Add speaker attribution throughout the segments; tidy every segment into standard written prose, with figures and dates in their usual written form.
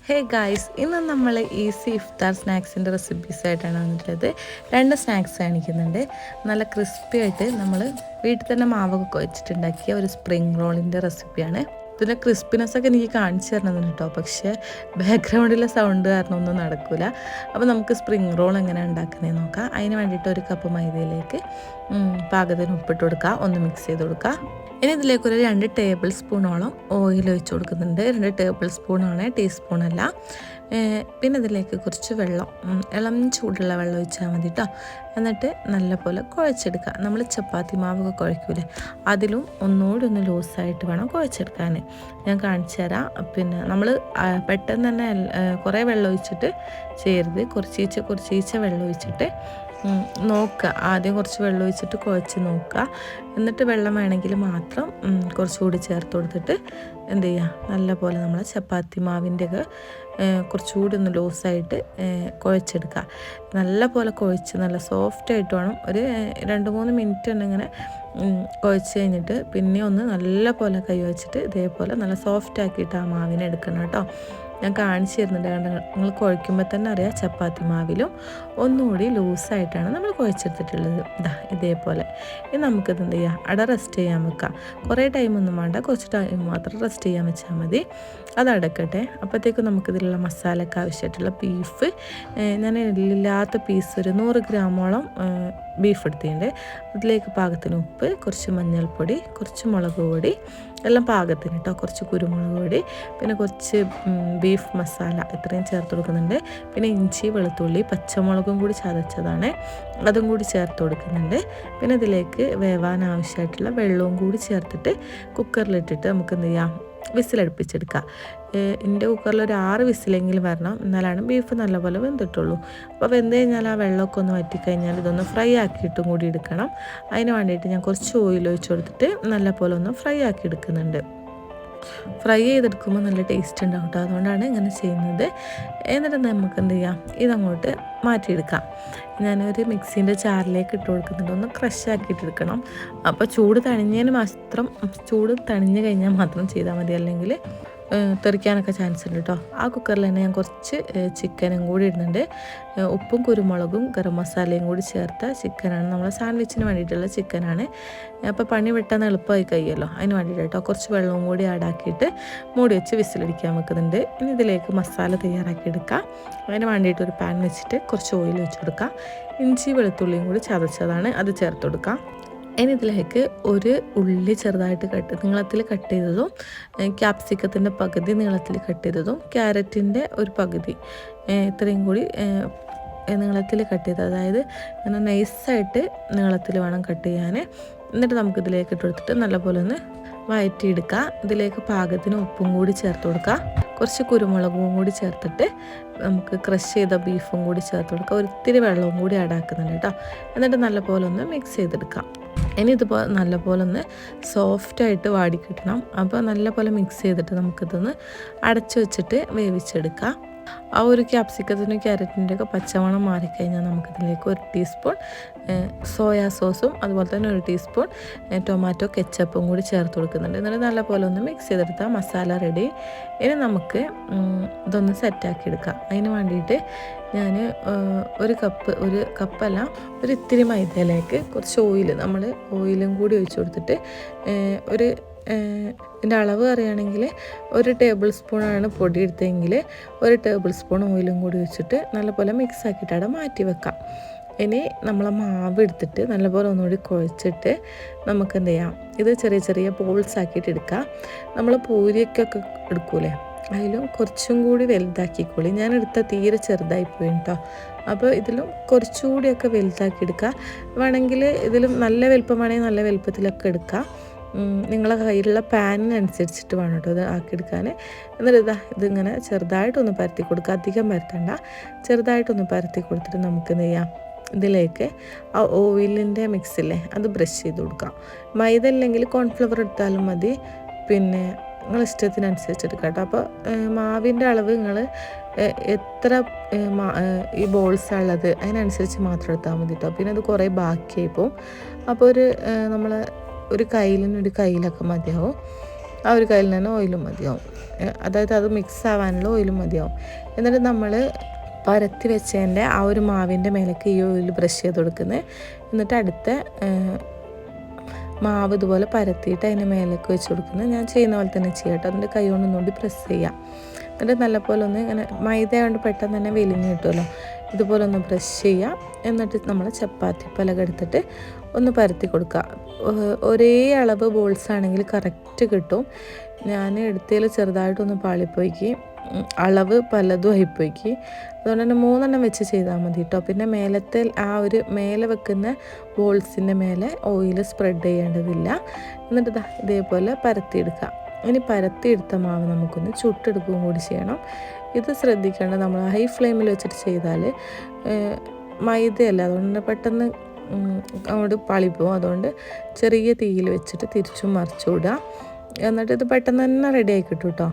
Speaker 1: Hey guys, ഇന്ന് നമ്മൾ easy ഇഫ്താർ സ്നാക്സിൻ്റെ റെസിപ്പീസായിട്ടാണ് വന്നിട്ടുള്ളത്. 2 സ്നാക്സ് കാണിക്കുന്നുണ്ട്. നല്ല ക്രിസ്പി ആയിട്ട് നമ്മൾ വീട്ടിൽ തന്നെ മാവൊക്കെ കുഴച്ചിട്ടുണ്ടാക്കിയ ഒരു സ്പ്രിംഗ് റോളിൻ്റെ റെസിപ്പിയാണ്. ഇതിൻ്റെ ക്രിസ്പിനെസ്സൊക്കെ എനിക്ക് കാണിച്ചു തരണമെന്ന് കേട്ടോ, പക്ഷേ ബാക്ക്ഗ്രൗണ്ടിലെ സൗണ്ട് കാരണം ഒന്നും നടക്കില്ല. അപ്പോൾ നമുക്ക് സ്പ്രിംഗ് റോൾ എങ്ങനെ ഉണ്ടാക്കുന്നതെന്ന് നോക്കാം. അതിന് വേണ്ടിയിട്ട് 1 കപ്പ് മൈദയിലേക്ക് പാകത്തിന് ഉപ്പിട്ട് കൊടുക്കുക, ഒന്ന് മിക്സ് ചെയ്ത് കൊടുക്കുക. ഇനി ഇതിലേക്കൊരു 2 ടേബിൾ സ്പൂണോളം ഓയിൽ ഒഴിച്ച് കൊടുക്കുന്നുണ്ട്. 2 ടേബിൾ സ്പൂണാണ്, ടീസ്പൂണല്ല. പിന്നെ ഇതിലേക്ക് കുറച്ച് വെള്ളം, ഇളം ചൂടുള്ള വെള്ളം ഒഴിച്ചാൽ മതി കേട്ടോ. എന്നിട്ട് നല്ലപോലെ കുഴച്ചെടുക്കുക. നമ്മൾ ചപ്പാത്തി മാവൊക്കെ കുഴയ്ക്കൂലേ, അതിലും ഒന്നുകൂടി ഒന്ന് ലൂസായിട്ട് വേണം കുഴച്ചെടുക്കാൻ. ഞാൻ കാണിച്ചു തരാം. പിന്നെ നമ്മൾ പെട്ടെന്ന് തന്നെ കുറേ വെള്ളം ഒഴിച്ചിട്ട് ചെയ്യരുത്. കുറച്ചീച്ച വെള്ളം ഒഴിച്ചിട്ട് നോക്കുക. ആദ്യം കുറച്ച് വെള്ളം ഒഴിച്ചിട്ട് കുഴച്ച് നോക്കുക. എന്നിട്ട് വെള്ളം വേണമെങ്കിൽ മാത്രം കുറച്ചുകൂടി ചേർത്ത് കൊടുത്തിട്ട് എന്ത് ചെയ്യുക, നല്ലപോലെ നമ്മൾ ചപ്പാത്തി മാവിൻ്റെയൊക്കെ കുറച്ചുകൂടി ഒന്ന് ലൂസായിട്ട് കുഴച്ചെടുക്കുക. നല്ലപോലെ കുഴച്ച് നല്ല സോഫ്റ്റായിട്ട് വേണം. ഒരു 2-3 മിനിറ്റ് തന്നെ ഇങ്ങനെ കുഴച്ച് കഴിഞ്ഞിട്ട് പിന്നെ ഒന്ന് നല്ലപോലെ കൈ വെച്ചിട്ട് ഇതേപോലെ നല്ല സോഫ്റ്റ് ആക്കിയിട്ട് ആ മാവിനെ എടുക്കണം കേട്ടോ. ഞാൻ കാണിച്ചു തരുന്നുണ്ട്. നിങ്ങൾ കുഴയ്ക്കുമ്പോൾ തന്നെ അറിയാം, ചപ്പാത്തി മാവിലും ഒന്നുകൂടി ലൂസായിട്ടാണ് നമ്മൾ കുഴച്ചെടുത്തിട്ടുള്ളത്. ഇതേപോലെ. ഇനി നമുക്കിത് എന്ത് ചെയ്യാം, റെസ്റ്റ് ചെയ്യാൻ വെക്കാം. കുറേ ടൈമൊന്നും വേണ്ട, കുറച്ച് ടൈം മാത്രം റെസ്റ്റ് ചെയ്യാൻ വെച്ചാൽ മതി. അത് അടക്കട്ടെ. അപ്പോഴത്തേക്കും നമുക്കിതിലുള്ള മസാലയ്ക്ക് ആവശ്യമായിട്ടുള്ള ബീഫ്, ഞാൻ എല്ലില്ലാത്ത പീസ് ഒരു 100 ഗ്രാമോളം ബീഫ് എടുത്തിട്ടുണ്ട്. അതിലേക്ക് പാകത്തിന് ഉപ്പ്, കുറച്ച് മഞ്ഞൾപ്പൊടി, കുറച്ച് മുളക് പൊടി, എല്ലാം പാകത്തിന് കേട്ടോ. കുറച്ച് കുരുമുളക് പൊടി, പിന്നെ കുറച്ച് ബീഫ് മസാല, ഇത്രയും ചേർത്ത് കൊടുക്കുന്നുണ്ട്. പിന്നെ ഇഞ്ചി, വെളുത്തുള്ളി, പച്ചമുളകും കൂടി ചതച്ചതാണ്, അതും കൂടി ചേർത്ത് കൊടുക്കുന്നുണ്ട്. പിന്നെ ഇതിലേക്ക് വേവാൻ ആവശ്യമായിട്ടുള്ള വെള്ളവും കൂടി ചേർത്തിട്ട് കുക്കറിലിട്ടിട്ട് നമുക്ക് എന്ത് ചെയ്യാം, വിസിലടുപ്പിച്ചെടുക്കുക. എൻ്റെ കുക്കറിൽ ഒരു 6 വിസിലെങ്കിലും വരണം, എന്നാലാണ് ബീഫ് നല്ലപോലെ വെന്തിട്ടുള്ളൂ. അപ്പോൾ വെന്ത് കഴിഞ്ഞാൽ ആ വെള്ളമൊക്കെ ഒന്ന് വറ്റിക്കഴിഞ്ഞാൽ ഇതൊന്ന് ഫ്രൈ ആക്കിയിട്ടും കൂടി എടുക്കണം. അതിന് വേണ്ടിയിട്ട് ഞാൻ കുറച്ച് ഓയിൽ ഒഴിച്ച് കൊടുത്തിട്ട് നല്ലപോലെ ഒന്ന് ഫ്രൈ ആക്കി എടുക്കുന്നുണ്ട്. ഫ്രൈ ചെയ്തെടുക്കുമ്പോൾ നല്ല ടേസ്റ്റ് ഉണ്ടാവും കേട്ടോ, അതുകൊണ്ടാണ് ഇങ്ങനെ ചെയ്യുന്നത്. എന്നിട്ട് നമുക്ക് എന്ത് ചെയ്യാം, ഇതങ്ങോട്ട് മാറ്റിയെടുക്കാം. ഞാനൊരു മിക്സീൻ്റെ ജാറിലേക്ക് ഇട്ട് കൊടുക്കുന്നുണ്ട്. ഒന്ന് ക്രഷ് ആക്കിയിട്ട് എടുക്കണം. അപ്പോൾ ചൂട് തണിഞ്ഞ് കഴിഞ്ഞാൽ മാത്രം ചെയ്താൽ മതി, അല്ലെങ്കിൽ തെറിക്കാനൊക്കെ ചാൻസ് ഉണ്ട് കേട്ടോ. ആ കുക്കറിൽ തന്നെ ഞാൻ കുറച്ച് ചിക്കനും കൂടി ഇടുന്നുണ്ട്. ഉപ്പും കുരുമുളകും ഗരം മസാലയും കൂടി ചേർത്ത ചിക്കനാണ്, നമ്മളെ സാൻഡ്വിച്ചിന് വേണ്ടിയിട്ടുള്ള ചിക്കനാണ്. അപ്പോൾ പണി പെട്ടെന്ന് എളുപ്പമായി കഴിയുമല്ലോ, അതിന് വേണ്ടിയിട്ട് കേട്ടോ. കുറച്ച് വെള്ളവും കൂടി ആഡാക്കിയിട്ട് മൂടി വെച്ച് വിസിലടിക്കാൻ വെക്കുന്നുണ്ട്. ഇനി ഇതിലേക്ക് മസാല തയ്യാറാക്കി എടുക്കാം. അതിന് വേണ്ടിയിട്ട് ഒരു പാൻ വെച്ചിട്ട് കുറച്ച് ഓയിൽ വെച്ച് കൊടുക്കാം. ഇഞ്ചി വെളുത്തുള്ളിയും കൂടി ചതച്ചതാണ്, അത് ചേർത്ത് കൊടുക്കാം. ഇനി ഇതിലേക്ക് ഒരു ഉള്ളി ചെറുതായിട്ട് നീളത്തിൽ കട്ട് ചെയ്തതും, ക്യാപ്സിക്കത്തിൻ്റെ പകുതി നീളത്തിൽ കട്ട് ചെയ്തതും, ക്യാരറ്റിൻ്റെ ഒരു പകുതി, ഇത്രയും കൂടി നീളത്തിൽ കട്ട് ചെയ്തത്, അതായത് അങ്ങനെ നൈസായിട്ട് നീളത്തിൽ വേണം കട്ട് ചെയ്യാൻ. എന്നിട്ട് നമുക്കിതിലേക്ക് ഇട്ട് കൊടുത്തിട്ട് നല്ലപോലെ ഒന്ന് വഴറ്റിയെടുക്കുക. ഇതിലേക്ക് പാകത്തിന് ഉപ്പും കൂടി ചേർത്ത് കൊടുക്കുക. കുറച്ച് കുരുമുളകും കൂടി ചേർത്തിട്ട് നമുക്ക് ക്രഷ് ചെയ്ത ബീഫും കൂടി ചേർത്ത് കൊടുക്കുക. ഒരിത്തിരി വെള്ളവും കൂടി ആഡാക്കുന്നുണ്ട് കേട്ടോ. എന്നിട്ട് നല്ലപോലെ ഒന്ന് മിക്സ് ചെയ്തെടുക്കാം. ഇനി ഇതുപോലെ നല്ലപോലെ ഒന്ന് സോഫ്റ്റായിട്ട് വാടി കിട്ടണം. അപ്പോൾ നല്ലപോലെ മിക്സ് ചെയ്തിട്ട് നമുക്കിതൊന്ന് അടച്ചു വെച്ചിട്ട് വേവിച്ചെടുക്കാം. ആ ഒരു ക്യാപ്സിക്കത്തിനും ക്യാരറ്റിൻ്റെ ഒക്കെ പച്ചമണം മാറിക്കഴിഞ്ഞാൽ നമുക്കിതിലേക്ക് 1 ടീസ്പൂൺ സോയാ സോസും അതുപോലെ തന്നെ 1 ടീസ്പൂൺ ടൊമാറ്റോ കെച്ചപ്പും കൂടി ചേർത്ത് കൊടുക്കുന്നുണ്ട്. എന്നിട്ട് നല്ലപോലെ ഒന്ന് മിക്സ് ചെയ്തെടുത്താൽ മസാല റെഡി. ഇനി നമുക്ക് ഇതൊന്ന് സെറ്റാക്കി എടുക്കാം. അതിന് വേണ്ടിയിട്ട് ഞാൻ ഒരു കപ്പല്ല, ഒരു ഇത്തിരി മൈദയിലേക്ക് കുറച്ച് നമ്മൾ ഓയിലും കൂടി ഒഴിച്ച് കൊടുത്തിട്ട് ഇതിൻ്റെ അളവ് അറിയുകയാണെങ്കിൽ 1 ടേബിൾ സ്പൂണാണ് പൊടി എടുത്തതെങ്കിൽ 1 ടേബിൾ സ്പൂൺ ഓയിലും കൂടി വെച്ചിട്ട് നല്ലപോലെ മിക്സ് ആക്കിയിട്ട് അവിടെ മാറ്റി വെക്കാം. ഇനി നമ്മൾ മാവ് എടുത്തിട്ട് നല്ലപോലെ ഒന്നുകൂടി കുഴച്ചിട്ട് നമുക്ക് എന്ത് ചെയ്യാം, ഇത് ചെറിയ ചെറിയ ബോൾസ് ആക്കിയിട്ട് എടുക്കാം. നമ്മൾ പൂരിക്കൊക്കെ എടുക്കൂലേ, അതിലും കുറച്ചും കൂടി വലുതാക്കിക്കോളി. ഞാൻ എടുത്ത തീരെ ചെറുതായി പോയി കേട്ടോ. അപ്പോൾ ഇതിലും കുറച്ചുകൂടിയൊക്കെ വലുതാക്കി എടുക്കുക. വേണമെങ്കിൽ ഇതിലും നല്ല വലുപ്പമാണെങ്കിൽ നല്ല വലുപ്പത്തിലൊക്കെ എടുക്കാം. നിങ്ങളെ കയ്യിലുള്ള പാനിനനുസരിച്ചിട്ട് വേണം കേട്ടോ ഇത് ആക്കിയെടുക്കാൻ. എന്നിട്ട് ഇതിങ്ങനെ ചെറുതായിട്ടൊന്ന് പരത്തി കൊടുക്കുക, അധികം പരത്തണ്ട. ചെറുതായിട്ടൊന്ന് പരത്തി കൊടുത്തിട്ട് നമുക്ക് എന്ത് ചെയ്യാം, ഇതിലേക്ക് ആ ഓയിലിൻ്റെ മിക്സില്ലേ അത് ബ്രഷ് ചെയ്ത് കൊടുക്കാം. മൈദ അല്ലെങ്കിൽ കോൺഫ്ലവർ എടുത്താലും മതി, പിന്നെ നിങ്ങൾ ഇഷ്ടത്തിനനുസരിച്ച് എടുക്കാം കേട്ടോ. അപ്പോൾ മാവിൻ്റെ അളവ് നിങ്ങൾ എത്ര ഈ ബോൾസ് ഉള്ളത് അതിനനുസരിച്ച് മാത്രം എടുത്താൽ മതി കേട്ടോ. പിന്നെ അത് കുറേ ബാക്കിയായി പോവും. അപ്പോൾ ഒരു കയ്യിലൊക്കെ മതിയാവും. ആ ഒരു കയ്യിൽ തന്നെ ഓയിലും മതിയാവും. അതായത് അത് മിക്സ് ആവാനുള്ള ഓയിലും മതിയാവും. എന്നിട്ട് നമ്മൾ പരത്തി വെച്ചതിൻ്റെ ആ ഒരു മാവിൻ്റെ മേലേക്ക് ഈ ഓയിൽ ബ്രഷ് ചെയ്ത് കൊടുക്കുന്നത്. എന്നിട്ട് അടുത്ത മാവ് ഇതുപോലെ പരത്തിയിട്ട് അതിൻ്റെ മേലേക്ക് വെച്ച് കൊടുക്കുന്നത്. ഞാൻ ചെയ്യുന്ന പോലെ തന്നെ ചെയ്യാം കേട്ടോ. അതിൻ്റെ കൈ കൊണ്ട് ഒന്നുകൂടി പ്രസ് ചെയ്യാം. എന്നിട്ട് നല്ലപോലെ ഒന്ന് ഇങ്ങനെ മൈദ കൊണ്ട് പെട്ടെന്ന് തന്നെ വെലിഞ്ഞ് കിട്ടുമല്ലോ, ഇതുപോലെ ഒന്ന് ബ്രഷ് ചെയ്യാം. എന്നിട്ട് നമ്മൾ ചപ്പാത്തി പലക എടുത്തിട്ട് ഒന്ന് പരത്തി കൊടുക്കുക. ഒരേ അളവ് ബോൾസ് ആണെങ്കിൽ കറക്റ്റ് കിട്ടും. ഞാൻ എടുത്തതിൽ ചെറുതായിട്ടൊന്ന് പാളിപ്പോയിക്ക്, അളവ് പലതും ആയിപ്പോയിക്ക്. അതുകൊണ്ട് തന്നെ 3 വെച്ച് ചെയ്താൽ മതി കേട്ടോ. പിന്നെ മേലത്തെ ആ ഒരു മേലെ വെക്കുന്ന ബോൾസിൻ്റെ മേലെ ഓയിൽ സ്പ്രെഡ് ചെയ്യേണ്ടതില്ല. എന്നിട്ട് ഇതേപോലെ പരത്തിയെടുക്കുക. ഇനി പരത്തിയെടുത്ത മാവ് നമുക്കൊന്ന് ചുട്ടെടുക്കുകയും കൂടി ചെയ്യണം. ഇത് ശ്രദ്ധിക്കേണ്ട, നമ്മൾ ഹൈ ഫ്ലെയിമിൽ വെച്ചിട്ട് ചെയ്താൽ മൈദയല്ല, അതുകൊണ്ട് പെട്ടെന്ന് അങ്ങോട്ട് പാളിപ്പോവും. അതുകൊണ്ട് ചെറിയ തീയിൽ വെച്ചിട്ട് തിരിച്ചും മറിച്ചും ഇടുക. എന്നിട്ട് ഇത് പെട്ടെന്ന് തന്നെ റെഡിയായി കിട്ടും കേട്ടോ.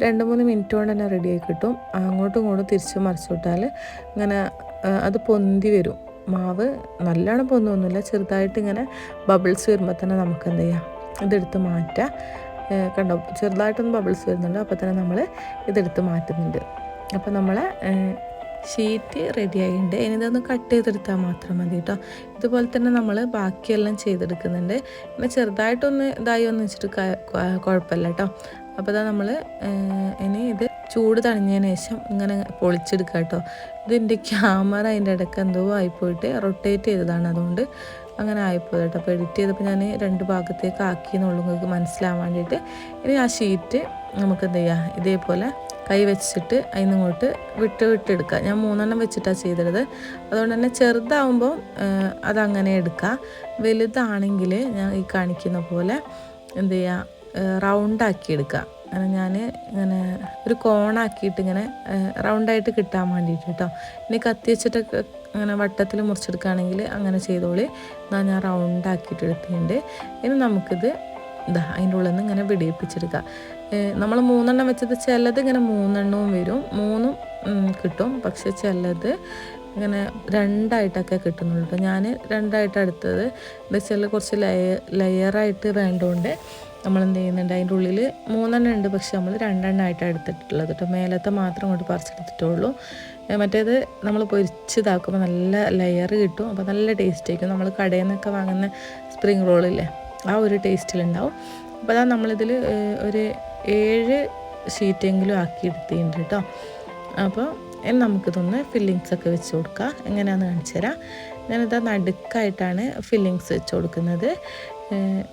Speaker 1: 2-3 മിനിറ്റ് കൊണ്ട് തന്നെ റെഡിയായി കിട്ടും. അങ്ങോട്ടും ഇങ്ങോട്ടും തിരിച്ച് മറിച്ചു വിട്ടാൽ ഇങ്ങനെ അത് പൊന്തി വരും. മാവ് നല്ലോണം പൊന്തൊന്നുമില്ല, ചെറുതായിട്ട് ഇങ്ങനെ ബബിൾസ് വരുമ്പോൾ തന്നെ നമുക്ക് എന്ത് ചെയ്യാം, ഇതെടുത്ത് മാറ്റാം. കണ്ടോ, ചെറുതായിട്ടൊന്ന് ബബിൾസ് വരുന്നുണ്ട്. അപ്പോൾ തന്നെ നമ്മൾ ഇതെടുത്ത് മാറ്റുന്നുണ്ട്. അപ്പോൾ നമ്മളെ ഷീറ്റ് റെഡി ആയിട്ടുണ്ട്. ഇനി ഇതൊന്ന് കട്ട് ചെയ്തെടുത്താൽ മാത്രം മതി കേട്ടോ. ഇതുപോലെ തന്നെ നമ്മൾ ബാക്കിയെല്ലാം ചെയ്തെടുക്കുന്നുണ്ട്. പിന്നെ ചെറുതായിട്ടൊന്ന് ഇതായി ഒന്ന് വെച്ചിട്ട് കുഴപ്പമില്ല കേട്ടോ. അപ്പോൾ ഇതാ നമ്മൾ ഇനി ഇത് ചൂട് തണിഞ്ഞതിന് ശേഷം ഇങ്ങനെ പൊളിച്ചെടുക്കുക കേട്ടോ. ഇതിൻ്റെ ക്യാമറ അതിൻ്റെ ഇടയ്ക്ക് എന്തോ ആയിപ്പോയിട്ട് റൊട്ടേറ്റ് ചെയ്തതാണ്, അതുകൊണ്ട് അങ്ങനെ ആയിപ്പോയത് കേട്ടോ. അപ്പോൾ എഡിറ്റ് ചെയ്തപ്പോൾ ഞാൻ 2 ഭാഗത്തേക്ക് ആക്കിയെന്നുള്ളൂ, നിങ്ങൾക്ക് മനസ്സിലാവാൻ വേണ്ടിയിട്ട്. ഇനി ആ ഷീറ്റ് നമുക്ക് എന്ത് ചെയ്യാം, ഇതേപോലെ കൈ വെച്ചിട്ട് അതിനിങ്ങോട്ട് വിട്ടെടുക്കുക. ഞാൻ 3 വെച്ചിട്ടാണ് ചെയ്തത്. അതുകൊണ്ട് തന്നെ ചെറുതാവുമ്പോൾ അതങ്ങനെ എടുക്കുക. വലുതാണെങ്കിൽ ഞാൻ ഈ കാണിക്കുന്ന പോലെ എന്ത് ചെയ്യുക, റൗണ്ടാക്കി എടുക്കുക. അങ്ങനെ ഞാൻ ഇങ്ങനെ ഒരു കോണാക്കിയിട്ട് ഇങ്ങനെ റൗണ്ടായിട്ട് കിട്ടാൻ വേണ്ടിയിട്ട് കേട്ടോ. ഇനി കത്തി വെച്ചിട്ടൊക്കെ അങ്ങനെ വട്ടത്തിൽ മുറിച്ചെടുക്കുകയാണെങ്കിൽ അങ്ങനെ ചെയ്തോളി. എന്നാൽ ഞാൻ റൗണ്ടാക്കിയിട്ട് എടുത്തിട്ടുണ്ട്. ഇനി നമുക്കിത് അതിൻ്റെ ഉള്ളിൽ നിന്ന് ഇങ്ങനെ വിടിയിപ്പിച്ചെടുക്കുക. നമ്മൾ 3 വെച്ചത് ചിലത് ഇങ്ങനെ 3 വരും, 3 കിട്ടും. പക്ഷെ ചിലത് ഇങ്ങനെ 2 കിട്ടുന്നുള്ളൂ കേട്ടോ. ഞാൻ 2 എടുത്തത്. എന്താ വെച്ചാൽ കുറച്ച് ലെയറായിട്ട് വേണ്ടതുകൊണ്ട് നമ്മളെന്ത് ചെയ്യുന്നുണ്ട്, അതിൻ്റെ ഉള്ളിൽ 3 ഉണ്ട്, പക്ഷെ നമ്മൾ 2 എടുത്തിട്ടുള്ളത് കേട്ടോ. മേലത്തെ മാത്രം ഇങ്ങോട്ട് പറിച്ചെടുത്തിട്ടുള്ളൂ. മറ്റേത് നമ്മൾ പൊരിച്ചതാക്കുമ്പോൾ നല്ല ലെയർ കിട്ടും. അപ്പോൾ നല്ല ടേസ്റ്റ് ആയിരിക്കും. നമ്മൾ കടയിൽ നിന്നൊക്കെ വാങ്ങുന്ന സ്പ്രിങ് റോളില്ലേ, ആ ഒരു ടേസ്റ്റിലുണ്ടാവും. അപ്പോൾ അതാ നമ്മളിതിൽ ഒരു 7 ഷീറ്റെങ്കിലും ആക്കിയെടുത്തിട്ടുണ്ട് കേട്ടോ. അപ്പോൾ നമുക്കിതൊന്ന് ഫില്ലിങ്സൊക്കെ വെച്ച് കൊടുക്കാം. എങ്ങനെയാണെന്ന് കാണിച്ചു തരാം. ഞാനിതാ നടുക്കായിട്ടാണ് ഫില്ലിങ്സ് വെച്ച് കൊടുക്കുന്നത്.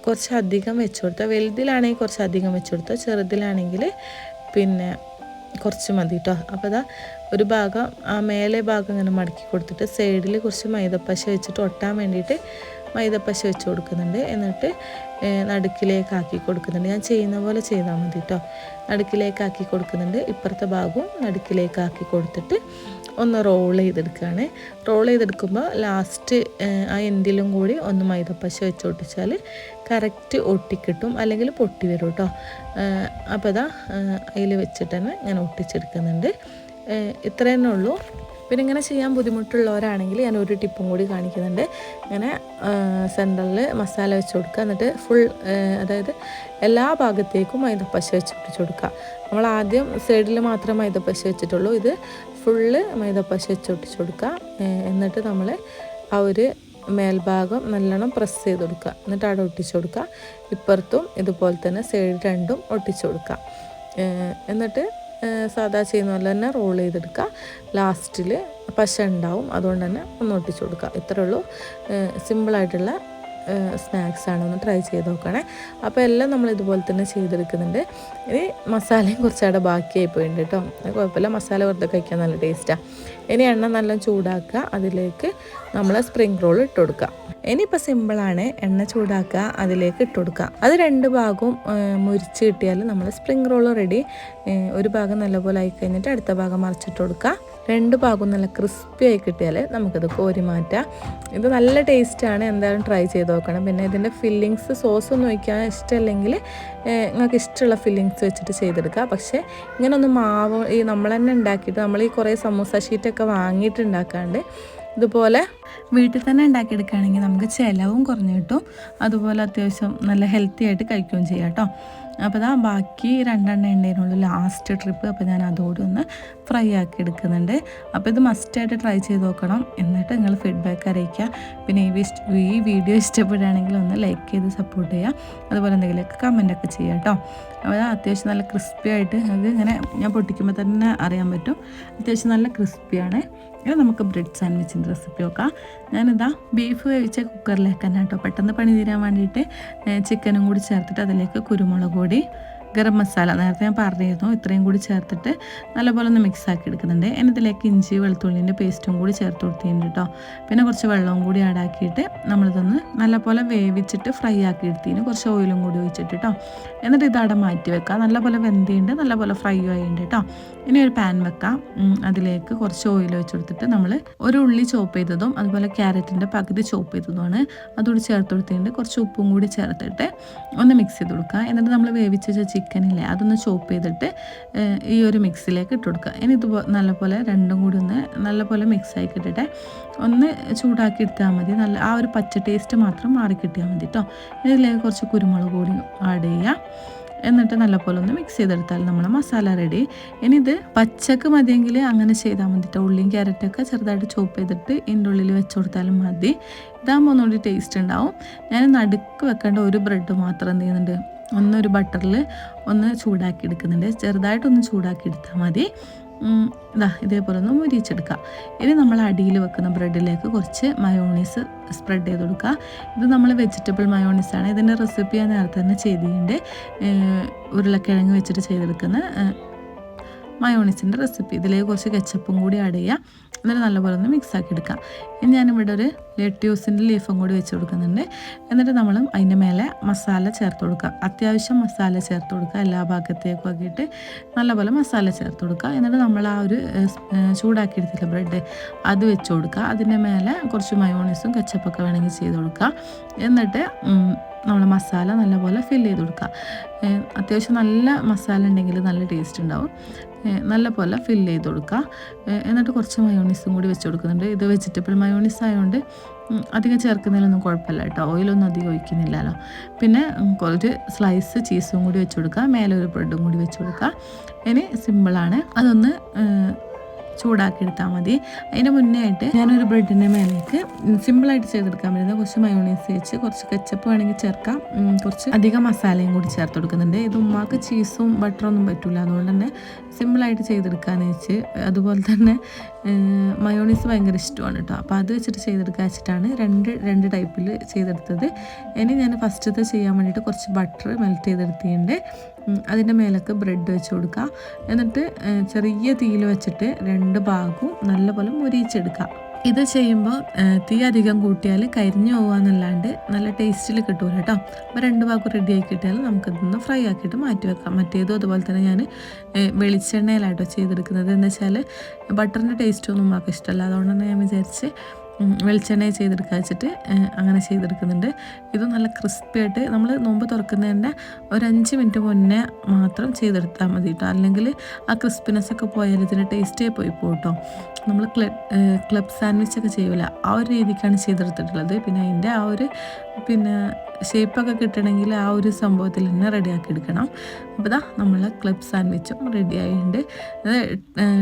Speaker 1: കുറച്ചധികം വെച്ച് കൊടുത്താൽ, വലുതിലാണെങ്കിൽ കുറച്ചധികം വെച്ച് കൊടുത്താൽ, ചെറുതിലാണെങ്കിൽ പിന്നെ കുറച്ച് മതി കേട്ടോ. അപ്പോൾ അതാ ഒരു ഭാഗം ആ മേലെ ഭാഗം ഇങ്ങനെ മടക്കി കൊടുത്തിട്ട് സൈഡിൽ കുറച്ച് മൈദപ്പശ വെച്ചിട്ട് ഒട്ടാൻ വേണ്ടിയിട്ട് മൈദപ്പശ വെച്ച് കൊടുക്കുന്നുണ്ട്. എന്നിട്ട് നടുക്കിലേക്കാക്കി കൊടുക്കുന്നുണ്ട്. ഞാൻ ചെയ്യുന്ന പോലെ ചെയ്താൽ മതി കേട്ടോ. നടുക്കിലേക്കാക്കി കൊടുക്കുന്നുണ്ട്. ഇപ്പുറത്തെ ഭാഗവും നടുക്കിലേക്കാക്കി കൊടുത്തിട്ട് ഒന്ന് റോൾ ചെയ്തെടുക്കുകയാണ്. റോൾ ചെയ്തെടുക്കുമ്പോൾ ലാസ്റ്റ് ആ എൻഡിലും കൂടി ഒന്ന് മൈദപ്പശ വെച്ച് ഒട്ടിച്ചാൽ കറക്റ്റ് ഒട്ടിക്കിട്ടും, അല്ലെങ്കിൽ പൊട്ടി വരും കേട്ടോ. അപ്പോൾ ഇതാ അതിൽ വെച്ചിട്ട് തന്നെ ഞാൻ ഒട്ടിച്ചെടുക്കുന്നുണ്ട്. ഇത്ര തന്നെ ഉള്ളൂ. പിന്നെ ഇങ്ങനെ ചെയ്യാൻ ബുദ്ധിമുട്ടുള്ളവരാണെങ്കിൽ ഞാൻ ഒരു ടിപ്പും കൂടി കാണിക്കുന്നുണ്ട്. ഇങ്ങനെ സെൻറ്ററിൽ മസാല വെച്ച് കൊടുക്കുക. എന്നിട്ട് ഫുൾ, അതായത് എല്ലാ ഭാഗത്തേക്കും മൈദപ്പശ വെച്ച് ഒട്ടിച്ച് കൊടുക്കുക. നമ്മൾ ആദ്യം സൈഡിൽ മാത്രമേ മൈദപ്പശ വെച്ചിട്ടുള്ളൂ. ഇത് ഫുള്ള് മൈദപ്പശ വെച്ച് ഒട്ടിച്ച് കൊടുക്കുക. എന്നിട്ട് നമ്മൾ ആ ഒരു മേൽഭാഗം നല്ലോണം പ്രസ് ചെയ്ത് കൊടുക്കുക. എന്നിട്ട് അവിടെ ഒട്ടിച്ച് കൊടുക്കുക. ഇപ്പുറത്തും ഇതുപോലെ തന്നെ സൈഡ് 2 ഒട്ടിച്ച് കൊടുക്കുക. എന്നിട്ട് സാധാ ചെയ്യുന്ന പോലെ തന്നെ റോൾ ചെയ്തെടുക്കുക. ലാസ്റ്റിൽ പശ ഉണ്ടാവും, അതുകൊണ്ട് തന്നെ ഒന്ന് ഒട്ടിച്ച് കൊടുക്കുക. ഇത്രയേ ഉള്ളൂ. സിമ്പിളായിട്ടുള്ള സ്നാക്സാണ്. ഒന്ന് ട്രൈ ചെയ്ത് നോക്കണേ. അപ്പോൾ എല്ലാം നമ്മൾ ഇതുപോലെ തന്നെ ചെയ്തെടുക്കുന്നുണ്ട്. ഇനി മസാലയും കുറച്ചവിടെ ബാക്കിയായി പോയിട്ടുണ്ട് കേട്ടോ. കുഴപ്പമില്ല, മസാല വെറുതെ കഴിക്കാൻ നല്ല ടേസ്റ്റാണ്. ഇനി എണ്ണ നല്ല ചൂടാക്കുക, അതിലേക്ക് നമ്മൾ സ്പ്രിങ് റോൾ ഇട്ട് കൊടുക്കുക. ഇനിയിപ്പോൾ സിമ്പിളാണ്. എണ്ണ ചൂടാക്കുക, അതിലേക്ക് ഇട്ട് കൊടുക്കുക. അത് 2 ഭാഗവും മുരിച്ച് കിട്ടിയാൽ നമ്മൾ സ്പ്രിങ് റോൾ റെഡി. ഒരു ഭാഗം നല്ലപോലെ ആയി കഴിഞ്ഞിട്ട് അടുത്ത ഭാഗം മറിച്ചിട്ട് കൊടുക്കുക. 2 ഭാഗവും നല്ല ക്രിസ്പി ആയി കിട്ടിയാൽ നമുക്കത് കോരി മാറ്റാം. ഇത് നല്ല ടേസ്റ്റാണ്, എന്തായാലും ട്രൈ ചെയ്ത് നോക്കണം. പിന്നെ ഇതിൻ്റെ ഫില്ലിങ്സ് സോസൊന്നും ഒഴിക്കാൻ ഇഷ്ടമല്ലെങ്കിൽ നിങ്ങൾക്ക് ഇഷ്ടമുള്ള ഫില്ലിങ്സ് വെച്ചിട്ട് ചെയ്തെടുക്കുക. പക്ഷേ ഇങ്ങനൊന്ന് മാവ് ഈ നമ്മൾ തന്നെ ഉണ്ടാക്കിയിട്ട്, നമ്മൾ ഈ കുറേ സമൂസ ഷീറ്റൊക്കെ വാങ്ങിയിട്ട് ഉണ്ടാക്കാണ്ട് ഇതുപോലെ വീട്ടിൽ തന്നെ ഉണ്ടാക്കിയെടുക്കുകയാണെങ്കിൽ നമുക്ക് ചിലവും കുറഞ്ഞു കിട്ടും. അതുപോലെ അത്യാവശ്യം നല്ല ഹെൽത്തി ആയിട്ട് കഴിക്കുകയും ചെയ്യാം കേട്ടോ. അപ്പോൾ ഇതാ ബാക്കി 2 എണ്ണേനുള്ളൂ ലാസ്റ്റ് ട്രിപ്പ്. അപ്പോൾ ഞാൻ അതോടെ ഒന്ന് ഫ്രൈ ആക്കി എടുക്കുന്നുണ്ട്. അപ്പോൾ ഇത് മസ്റ്റായിട്ട് ട്രൈ ചെയ്ത് നോക്കണം, എന്നിട്ട് നിങ്ങൾ ഫീഡ്ബാക്ക് അറിയിക്കുക. പിന്നെ ഈ വീഡിയോ ഇഷ്ടപ്പെടുകയാണെങ്കിൽ ഒന്ന് ലൈക്ക് ചെയ്ത് സപ്പോർട്ട് ചെയ്യുക, അതുപോലെ എന്തെങ്കിലുമൊക്കെ കമൻറ്റൊക്കെ ചെയ്യുക കേട്ടോ. അപ്പോൾ അത്യാവശ്യം നല്ല ക്രിസ്പി ആയിട്ട് അത് ഇങ്ങനെ ഞാൻ പൊട്ടിക്കുമ്പോൾ തന്നെ അറിയാൻ പറ്റും, അത്യാവശ്യം നല്ല ക്രിസ്പിയാണ്. ഇനി നമുക്ക് ബ്രെഡ് സാൻഡ്വിച്ചിൻ്റെ റെസിപ്പി നോക്കാം. ഞാനിതാ ബീഫ് വേവിച്ച കുക്കറിലേക്ക് തന്നെ കേട്ടോ പെട്ടെന്ന് പണി തീരാൻ വേണ്ടിയിട്ട് ചിക്കനും കൂടി ചേർത്തിട്ട് അതിലേക്ക് കുരുമുളക് പൊടി, ഗരം മസാല നേരത്തെ ഞാൻ പറഞ്ഞിരുന്നു, ഇത്രയും കൂടി ചേർത്തിട്ട് നല്ലപോലെ ഒന്ന് മിക്സ് ആക്കി എടുക്കുന്നുണ്ട്. ഇനി ഇതിലേക്ക് ഇഞ്ചി വെളുത്തുള്ളിൻ്റെ പേസ്റ്റും കൂടി ചേർത്ത് കൊടുത്തിട്ടുണ്ട് കേട്ടോ. പിന്നെ കുറച്ച് വെള്ളവും കൂടി ആഡാക്കിയിട്ട് നമ്മളിതൊന്ന് നല്ലപോലെ വേവിച്ചിട്ട് ഫ്രൈ ആക്കി എടുത്തിന്, കുറച്ച് ഓയിലും കൂടി ഒഴിച്ചിട്ട് കേട്ടോ. എന്നിട്ട് ഇത് അവിടെ മാറ്റി വെക്കാം. നല്ലപോലെ വെന്തിയുണ്ട്, നല്ലപോലെ ഫ്രൈ ആയിട്ടുണ്ട് കേട്ടോ. ഇനി ഒരു പാൻ വെക്കാം, അതിലേക്ക് കുറച്ച് ഓയിൽ ഒഴിച്ച് കൊടുത്തിട്ട് നമ്മൾ ഒരു ഉള്ളി ചോപ്പ് ചെയ്തതും അതുപോലെ ക്യാരറ്റിൻ്റെ പകുതി ചോപ്പ് ചെയ്തതുമാണ് അതുകൂടി ചേർത്ത് കൊടുത്തിട്ടുണ്ട്. കുറച്ച് ഉപ്പും കൂടി ചേർത്തിട്ട് ഒന്ന് മിക്സ് ചെയ്ത് കൊടുക്കുക. എന്നിട്ട് നമ്മൾ വേവിച്ച ചിക്കനില്ലേ അതൊന്ന് ചോപ്പ് ചെയ്തിട്ട് ഈ ഒരു മിക്സിലേക്ക് ഇട്ട് കൊടുക്കുക. ഇനി ഇത് നല്ലപോലെ രണ്ടും കൂടി ഒന്ന് നല്ലപോലെ മിക്സ് ആക്കി ഇട്ടിട്ട് ഒന്ന് ചൂടാക്കി എടുത്താൽ മതി. നല്ല ആ ഒരു പച്ച ടേസ്റ്റ് മാത്രം മാറി കിട്ടിയാൽ മതി കേട്ടോ. ഇതിലേക്ക് കുറച്ച് കുരുമുളക് കൂടി ആഡ് ചെയ്യുക. എന്നിട്ട് നല്ലപോലെ ഒന്ന് മിക്സ് ചെയ്തെടുത്താൽ നമ്മളെ മസാല റെഡി. ഇനി ഇത് പച്ചക്ക് മതിയെങ്കിൽ അങ്ങനെ ചെയ്താൽ മതി കേട്ടോ. ഉള്ളിയും ക്യാരറ്റൊക്കെ ചെറുതായിട്ട് ചോപ്പ് ചെയ്തിട്ട് ഇതിൻ്റെ ഉള്ളിൽ വെച്ച് കൊടുത്താലും മതി. ഇതാകുമ്പോൾ ഒന്നുകൂടി ടേസ്റ്റ് ഉണ്ടാവും. ഞാൻ നടുക്ക് വെക്കേണ്ട ഒരു ബ്രെഡ് മാത്രം എന്ത് ചെയ്യുന്നുണ്ട്, ഒന്നൊരു ബട്ടറിൽ ഒന്ന് ചൂടാക്കി എടുക്കുന്നുണ്ട്. ചെറുതായിട്ടൊന്ന് ചൂടാക്കി എടുത്താൽ മതി. ഇതേപോലെ ഒന്ന് മുരിച്ചെടുക്കുക. ഇനി നമ്മൾ അടിയിൽ വെക്കുന്ന ബ്രെഡിലേക്ക് കുറച്ച് മയോണീസ് സ്പ്രെഡ് ചെയ്ത് കൊടുക്കുക. ഇത് നമ്മൾ വെജിറ്റബിൾ മയോണീസാണ്. ഇതിൻ്റെ റെസിപ്പി ഞാൻ നേരത്തെ തന്നെ ചെയ്തിട്ടുണ്ട്, ഉരുളക്കിഴങ്ങ് വെച്ചിട്ട് ചെയ്തെടുക്കുന്ന മയോണീസിൻ്റെ റെസിപ്പി. ഇതിലേക്ക് കുറച്ച് കെച്ചപ്പും കൂടി ആഡ് ചെയ്യുക. എന്നിട്ട് നല്ലപോലെ ഒന്ന് മിക്സ് ആക്കി എടുക്കാം. ഇനി ഞാനിവിടെ ഒരു ലെറ്റ്യൂസിൻ്റെ ലീഫും കൂടി വെച്ച് കൊടുക്കുന്നുണ്ട്. എന്നിട്ട് നമ്മൾ അതിൻ്റെ മേലെ മസാല ചേർത്ത് കൊടുക്കുക. അത്യാവശ്യം മസാല ചേർത്ത് കൊടുക്കുക, എല്ലാ ഭാഗത്തേക്കും ആക്കിയിട്ട് നല്ലപോലെ മസാല ചേർത്ത് കൊടുക്കുക. എന്നിട്ട് നമ്മൾ ആ ഒരു ചൂടാക്കി എടുത്തില്ല ബ്രെഡ് അത് വെച്ച് കൊടുക്കുക. അതിൻ്റെ മേലെ കുറച്ച് മയോണീസും കെച്ചപ്പൊക്കെ വേണമെങ്കിൽ ചെയ്ത് കൊടുക്കുക. എന്നിട്ട് നമ്മൾ മസാല നല്ലപോലെ ഫില്ല് ചെയ്ത് കൊടുക്കുക. അത്യാവശ്യം നല്ല മസാല ഉണ്ടെങ്കിൽ നല്ല ടേസ്റ്റ് ഉണ്ടാവും. നല്ലപോലെ ഫില്ല് ചെയ്ത് കൊടുക്കുക. എന്നിട്ട് കുറച്ച് മയോണീസും കൂടി വെച്ച് കൊടുക്കുന്നുണ്ട്. ഇത് വെജിറ്റബിൾ മയോണീസ് ആയതുകൊണ്ട് അധികം ചേർക്കുന്നതിലൊന്നും കുഴപ്പമില്ല കേട്ടോ, ഓയിലൊന്നും അധികം ഒഴിക്കുന്നില്ലല്ലോ. പിന്നെ ഒരു സ്ലൈസ് ചീസും കൂടി വെച്ച് കൊടുക്കുക, മേലെ ഒരു ബ്രെഡും കൂടി വെച്ച് കൊടുക്കുക. ഇനി സിമ്പിളാണ്, അതൊന്ന് ചൂടാക്കി എടുത്താൽ മതി. അതിന് മുന്നേ ആയിട്ട് ഞാനൊരു ബ്രെഡിൻ്റെ മേലേക്ക് സിമ്പിളായിട്ട് ചെയ്തെടുക്കാൻ പറ്റുന്നത് കുറച്ച് മയോണൈസ് വെച്ച് കുറച്ച് കെച്ചപ്പ് വേണമെങ്കിൽ ചേർക്കാം, കുറച്ച് അധികം മസാലയും കൂടി ചേർത്ത് കൊടുക്കുന്നുണ്ട്. ഇത് ഉമ്മാക്ക് ചീസും ബട്ടറൊന്നും പറ്റില്ല, അതുകൊണ്ട് തന്നെ സിമ്പിളായിട്ട് ചെയ്തെടുക്കാമെന്ന് വെച്ച്. അതുപോലെ തന്നെ മയോണൈസ് ഭയങ്കര ഇഷ്ടമാണ് കേട്ടോ, അപ്പോൾ അത് വെച്ചിട്ട് ചെയ്തെടുക്കാൻ വെച്ചിട്ടാണ് രണ്ട് ടൈപ്പിൽ ചെയ്തെടുത്തത്. ഇനി ഞാൻ ഫസ്റ്റത്തെ ചെയ്യാൻ വേണ്ടിയിട്ട് കുറച്ച് ബട്ടർ മെൽറ്റ് ചെയ്തെടുത്തിട്ടുണ്ട്. അതിൻ്റെ മേലൊക്കെ ബ്രെഡ് വെച്ച് കൊടുക്കുക. എന്നിട്ട് ചെറിയ തീയിൽ വെച്ചിട്ട് രണ്ട് ഭാഗവും നല്ലപോലെ മുരിയിച്ചെടുക്കുക. ഇത് ചെയ്യുമ്പോൾ തീ അധികം കൂട്ടിയാൽ കരിഞ്ഞു പോകാന്നല്ലാണ്ട് നല്ല ടേസ്റ്റിൽ കിട്ടൂല കേട്ടോ. അപ്പോൾ രണ്ട് ഭാഗം റെഡി ആക്കി കിട്ടിയാൽ നമുക്കിതൊന്ന് ഫ്രൈ ആക്കിയിട്ട് മാറ്റി വെക്കാം. മറ്റേതും അതുപോലെ തന്നെ ഞാൻ വെളിച്ചെണ്ണയിലാട്ടോ ചെയ്തെടുക്കുന്നത്. എന്ന് വെച്ചാൽ ബട്ടറിൻ്റെ ടേസ്റ്റൊന്നും നമുക്ക് ഇഷ്ടമല്ല, അതുകൊണ്ടാണ് ഞാൻ വിചാരിച്ച് വെളിച്ചെണ്ണ ചെയ്തെടുക്കുക വെച്ചിട്ട് അങ്ങനെ ചെയ്തെടുക്കുന്നുണ്ട്. ഇത് നല്ല ക്രിസ്പി ആയിട്ട് നമ്മൾ നോമ്പ് തുറക്കുന്നതിൻ്റെ ഒരു 5 മിനിറ്റ് മുന്നേ മാത്രം ചെയ്തെടുത്താൽ മതി കേട്ടോ, അല്ലെങ്കിൽ ആ ക്രിസ്പിനെസ്സൊക്കെ പോയാൽ ഇതിൻ്റെ ടേസ്റ്റേ പോയി പോട്ടോ. നമ്മൾ ക്ലബ് സാൻഡ്വിച്ചൊക്കെ ചെയ്യൂല ആ ഒരു രീതിക്കാണ് ചെയ്തെടുത്തിട്ടുള്ളത്. പിന്നെ അതിൻ്റെ ആ ഒരു ഷേപ്പൊക്കെ കിട്ടണമെങ്കിൽ ആ ഒരു സംഭവത്തിൽ തന്നെ റെഡിയാക്കി എടുക്കണം. അപ്പോൾ ഇതാ നമ്മളെ ക്ലബ് സാൻഡ്വിച്ചും റെഡി ആയിട്ടുണ്ട്. ഇത്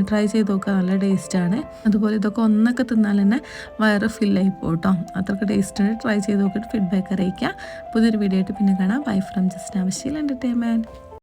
Speaker 1: ട്രൈ ചെയ്ത് നോക്കുക, നല്ല ടേസ്റ്റാണ്. അതുപോലെ ഇതൊക്കെ ഒന്നൊക്കെ തിന്നാൽ തന്നെ വയറ് ഫില്ലായി പോട്ടോ, അത്രയ്ക്ക് ടേസ്റ്റാണ്. ട്രൈ ചെയ്ത് നോക്കിയിട്ട് ഫീഡ്ബാക്ക് അറിയിക്കുക. പുതിയൊരു വീഡിയോ ആയിട്ട് പിന്നെ കാണാം. ബൈ ഫ്രം ജസ്റ്റ് ആവശ്യം എൻ്റർടൈൻമെൻറ്റ്.